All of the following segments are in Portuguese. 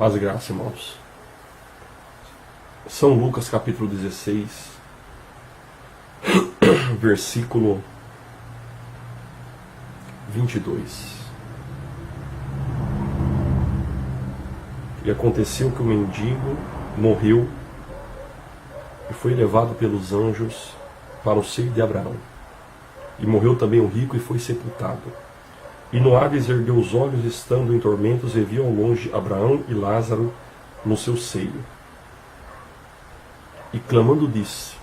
Paz e graça, irmãos. São Lucas capítulo 16, versículo 22. E aconteceu que o mendigo morreu e foi levado pelos anjos para o seio de Abraão. E morreu também o rico e foi sepultado. E no Hades ergueu os olhos, estando em tormentos, e viu ao longe Abraão e Lázaro no seu seio. E clamando disse: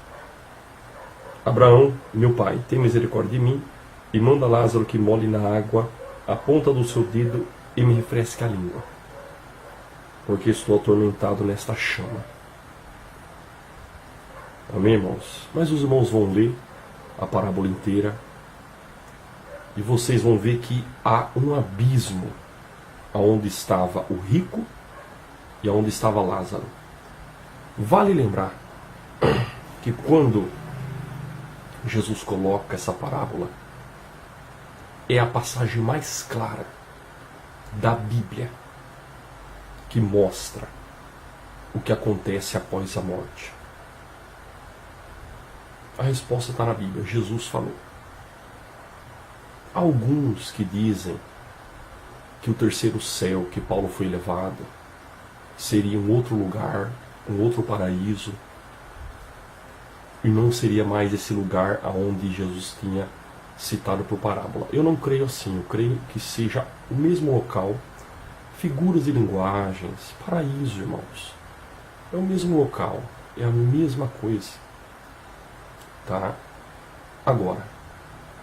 Abraão, meu pai, tem misericórdia de mim, e manda Lázaro que molhe na água a ponta do seu dedo e me refresque a língua, porque estou atormentado nesta chama. Amém, irmãos? Mas os irmãos vão ler a parábola inteira e vocês vão ver que há um abismo aonde estava o rico e aonde estava Lázaro. Vale lembrar que quando Jesus coloca essa parábola, é a passagem mais clara da Bíblia que mostra o que acontece após a morte. A resposta está na Bíblia. Jesus falou. Há alguns que dizem que o terceiro céu, que Paulo foi levado, seria um outro lugar, um outro paraíso, e não seria mais esse lugar aonde Jesus tinha citado por parábola. Eu não creio assim. Eu creio que seja o mesmo local, figuras e linguagens, paraíso, irmãos. É o mesmo local, é a mesma coisa. Tá? Agora,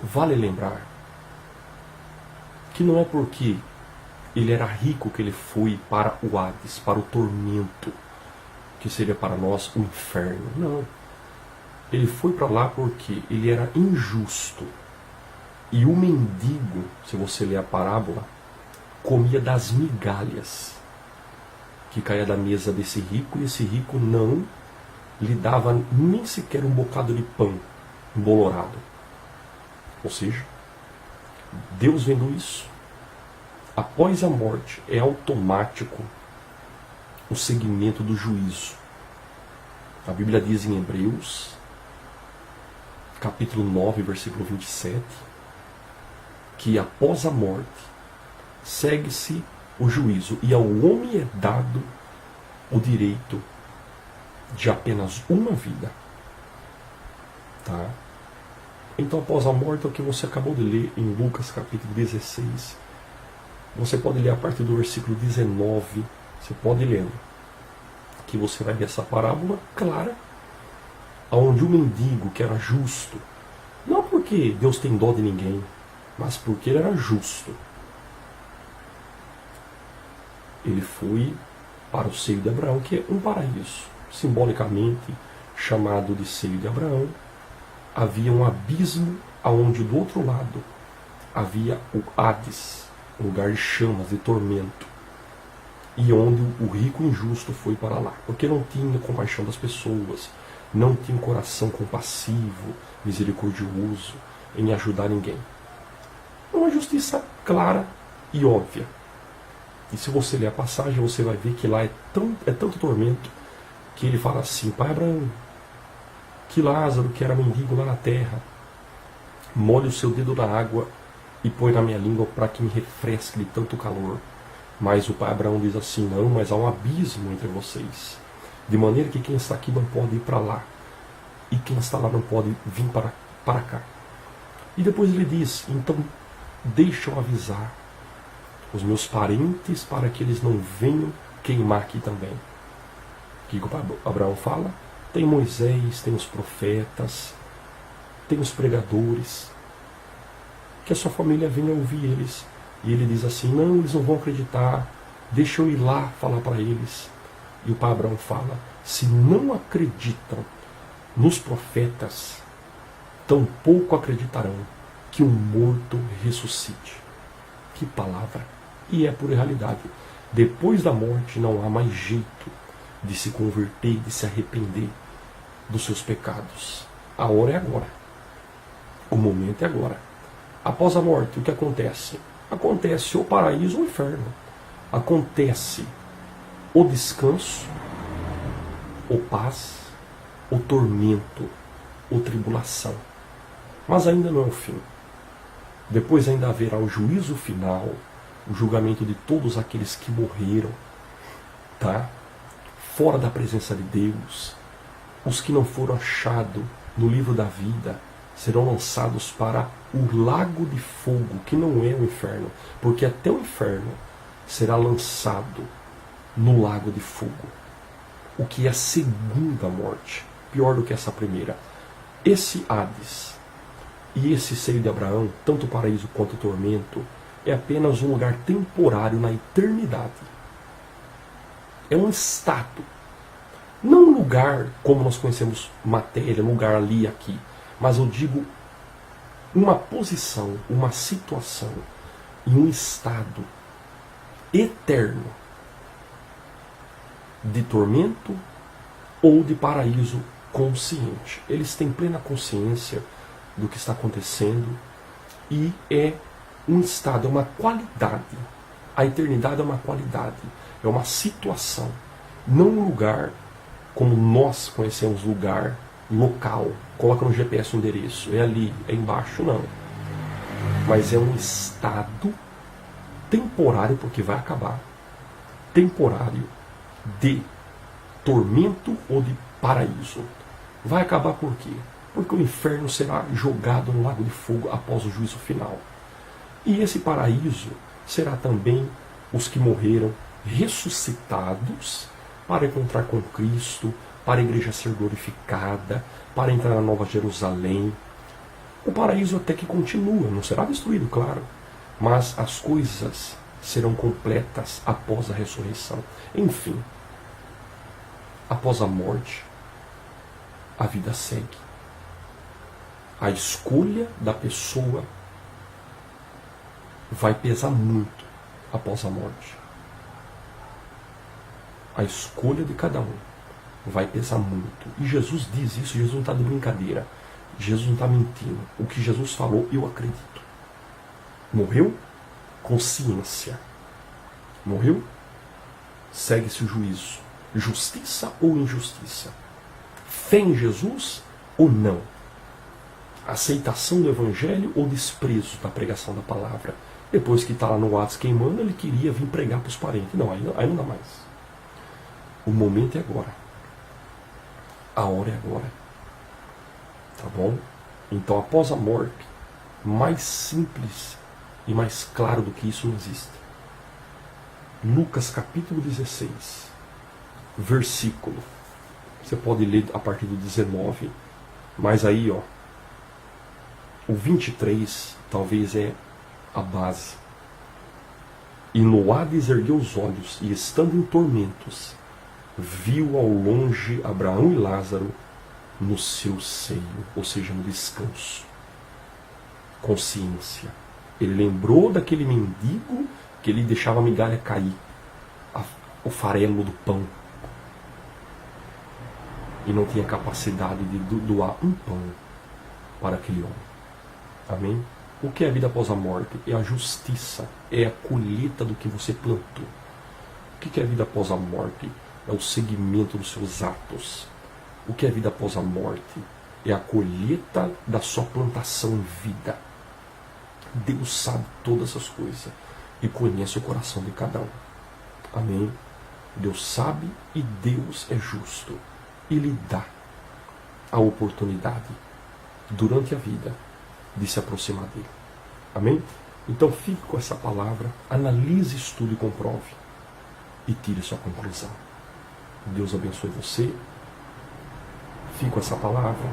vale lembrar que não é porque ele era rico que ele foi para o Hades, para o tormento, que seria para nós o inferno. Não. Ele foi para lá porque ele era injusto. E o mendigo, se você ler a parábola, comia das migalhas que caía da mesa desse rico, e esse rico não lhe dava nem sequer um bocado de pão embolorado. Ou seja, Deus vendo isso, após a morte é automático o segmento do juízo. A Bíblia diz em Hebreus, capítulo 9, versículo 27, que após a morte segue-se o juízo, e ao homem é dado o direito de apenas uma vida. Tá? Então, após a morte, é o que você acabou de ler em Lucas capítulo 16. Você pode ler a partir do versículo 19. Você pode ler, que você vai ver essa parábola clara, onde o mendigo, que era justo, não porque Deus tem dó de ninguém, mas porque ele era justo, ele foi para o seio de Abraão, que é um paraíso, simbolicamente chamado de seio de Abraão. Havia um abismo aonde do outro lado havia o Hades, um lugar de chamas, de tormento, e onde o rico injusto foi para lá, porque não tinha compaixão das pessoas, não tinha um coração compassivo, misericordioso em ajudar ninguém. É uma justiça clara e óbvia. E se você ler a passagem, você vai ver que lá é tanto tormento, que ele fala assim: Pai Abraão, que Lázaro, que era mendigo lá na terra, molhe o seu dedo na água e põe na minha língua para que me refresque de tanto calor. Mas o pai Abraão diz assim: não, mas há um abismo entre vocês, de maneira que quem está aqui não pode ir para lá, e quem está lá não pode vir para cá. E depois ele diz: então deixa eu avisar os meus parentes para que eles não venham queimar aqui também. O que o pai Abraão fala? Tem Moisés, tem os profetas, tem os pregadores, que a sua família venha ouvir eles. E ele diz assim: não, eles não vão acreditar, deixa eu ir lá falar para eles. E o pai Abraão fala: se não acreditam nos profetas, tampouco acreditarão que um morto ressuscite. Que palavra! E é pura realidade. Depois da morte não há mais jeito de se converter, de se arrepender dos seus pecados. A hora é agora. O momento é agora. Após a morte, o que acontece? Acontece o paraíso ou o inferno. Acontece ou descanso, ou paz, ou tormento, ou tribulação. Mas ainda não é o fim. Depois ainda haverá o juízo final, o julgamento de todos aqueles que morreram, tá? Fora da presença de Deus. Os que não foram achados no livro da vida serão lançados para o lago de fogo, que não é o inferno, porque até o inferno será lançado no lago de fogo, o que é a segunda morte, pior do que essa primeira. Esse Hades e esse seio de Abraão, tanto o paraíso quanto o tormento, é apenas um lugar temporário na eternidade. É um estado, não um lugar como nós conhecemos matéria, lugar ali e aqui, mas eu digo uma posição, uma situação e um estado eterno de tormento ou de paraíso consciente. Eles têm plena consciência do que está acontecendo e é um estado, é uma qualidade. A eternidade é uma qualidade, é uma situação, não um lugar como nós conhecemos lugar, local. Coloca no GPS o endereço, é ali, é embaixo, não. Mas é um estado temporário, porque vai acabar, temporário de tormento ou de paraíso. Vai acabar por quê? Porque o inferno será jogado no lago de fogo após o juízo final. E esse paraíso será também os que morreram ressuscitados para encontrar com Cristo, para a igreja ser glorificada, para entrar na Nova Jerusalém. O paraíso até que continua, não será destruído, claro, mas as coisas serão completas após a ressurreição. Enfim, após a morte, a vida segue. A escolha da pessoa vai pesar muito após a morte. A escolha de cada um vai pesar muito. E Jesus diz isso, Jesus não está de brincadeira. Jesus não está mentindo. O que Jesus falou, eu acredito. Morreu? Consciência. Morreu? Segue-se o juízo. Justiça ou injustiça? Fé em Jesus ou não? Aceitação do Evangelho ou desprezo da pregação da palavra? Depois que está lá no Atos queimando, ele queria vir pregar para os parentes. Não, aí não dá mais. O momento é agora. A hora é agora. Tá bom? Então, após a morte, mais simples e mais claro do que isso não existe. Lucas capítulo 16, versículo. Você pode ler a partir do 19, mas aí, ó, o 23 talvez é a base. E no Hades ergueu os olhos, e estando em tormentos, viu ao longe Abraão e Lázaro no seu seio, ou seja, no descanso. Consciência. Ele lembrou daquele mendigo que ele deixava a migalha cair, o farelo do pão, e não tinha capacidade de doar um pão para aquele homem. Amém? O que é a vida após a morte? É a justiça, é a colheita do que você plantou. O que é a vida após a morte? É o seguimento dos seus atos. O que é a vida após a morte? É a colheita da sua plantação em vida. Deus sabe todas essas coisas e conhece o coração de cada um. Amém? Deus sabe e Deus é justo. E lhe dá a oportunidade durante a vida de se aproximar dele. Amém? Então fique com essa palavra, analise, estude e comprove e tire sua conclusão. Deus abençoe você. Fique com essa palavra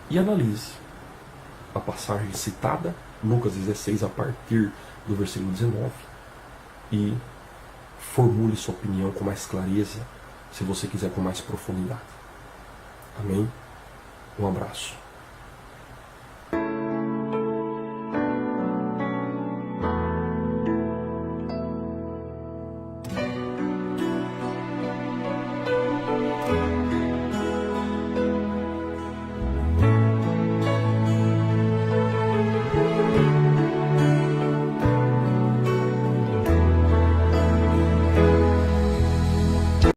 e analise a passagem citada, Lucas 16, a partir do versículo 19, e formule sua opinião com mais clareza, se você quiser com mais profundidade. Amém? Um abraço.